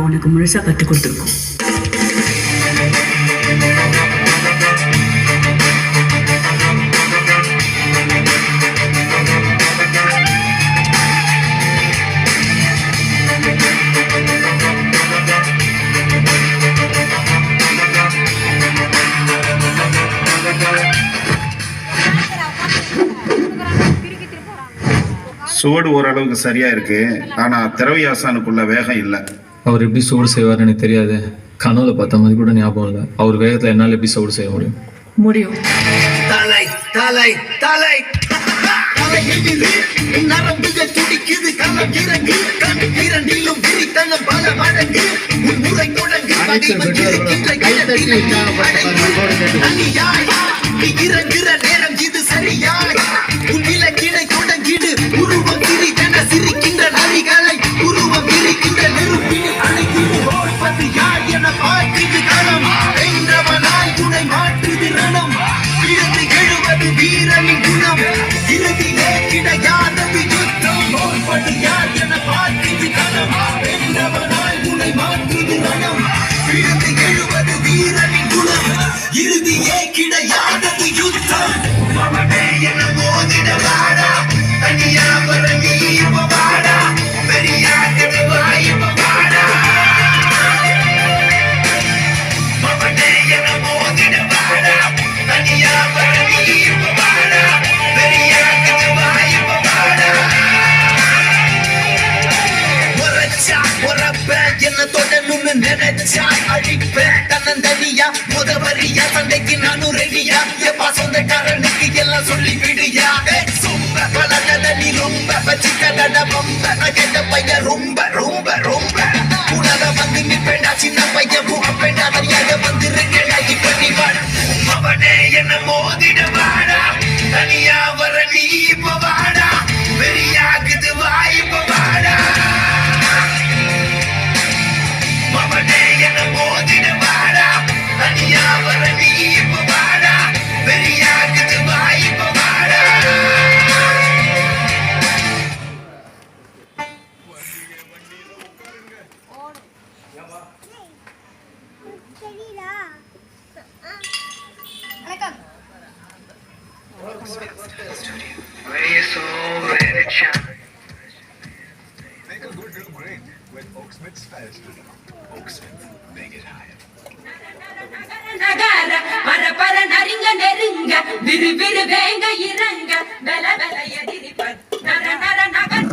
உனக்கு முழுசா கற்றுக் கொடுத்துருக்கோம். சுவடு ஓரளவுக்கு சரியா இருக்கு, ஆனா திரவியாசானுக்குள்ள வேகம் இல்லை. அவர் எப்படி சோடு செய்வார் எனக்கு தெரியாது. கனவுல பார்த்த மாதிரி கூட ஞாபகம் இல்லை. அவர் வேகத்துல என்னால் எப்படி சோடு செய்ய முடியும்? முடியும். தலை தலை தலை நரம்புகள் துடிக்குது, களம் இறங்கு, கண் இரண்டிலும் விரித்தனம் பல மடங்கு, முறை முடங்கு இறங்குற நேரம் இது சரியாய், உன் இலக்கினை தொடங்கிடு, உருவம் சிறிதென சிரிக்கின்ற நரிகளை, உருவம் விரிக்கின்ற நெருப்பினை அணைக்கிது, ஓட்பது யார் என பார்க்குது களம், வென்றவனாய் துணை மாற்றுது ரணம், இருந்து எழுவது வீரனின் குணம், இறுதியே கிடையாதது யுத்தம், ஓட்பது யார் என பார்க்குது களம், வென்றவனாய் துணை மாற்றுது ரணம், இருந்து எழுவது வீரனின் குணம், இறுதியே கிடையாதது யுத்தம். அவனே என மோதிட வாடா, தனியா வர நீ வாடா, பெரியாகவே வாய்ப்ப வாடா. அவனே என மோதிட வாடா, தனியா வர நீ வாடா, பெரியாகவே வாய்ப்ப வாடா. உரைச்சா உறப்ப என்ன தொடணும்னு நினைச்சா அழிப்பேன் தன்னந்தனியா, முதவரியா சண்டைக்கு நானும் ரெடியா, எப்பா சொந்தக்காரனுக்கு எல்லாம் சொல்லி விடியா, சொம்ப பழகத நீ ரொம்ப பச்சிக்கட ரொம்ப நகட்ட பையன் ரொம்ப ரொம்ப ரொம்ப உணர வந்து நிற்பேண்டா, சின்ன பையன் முகப்பேண்டா, மரியாதை வந்து ரெண்டாகி பண்ணிவாள். அவனே என்ன மோதிட வாடா, தனியா வர நீ இப்ப வாடா, பெரியாகுது வாய்ப்ப வாடா. அவனே என்ன மோதிட வாடா, தனியா வர நீ இப்ப வாடா, பெரியாகுது வாய்ப்ப வாடா. நகர பரபர நரிங்க நெருங்க விரு விரு வேங்க இறங்க வெல வெல எதிரிப்பர் நர நர நகர்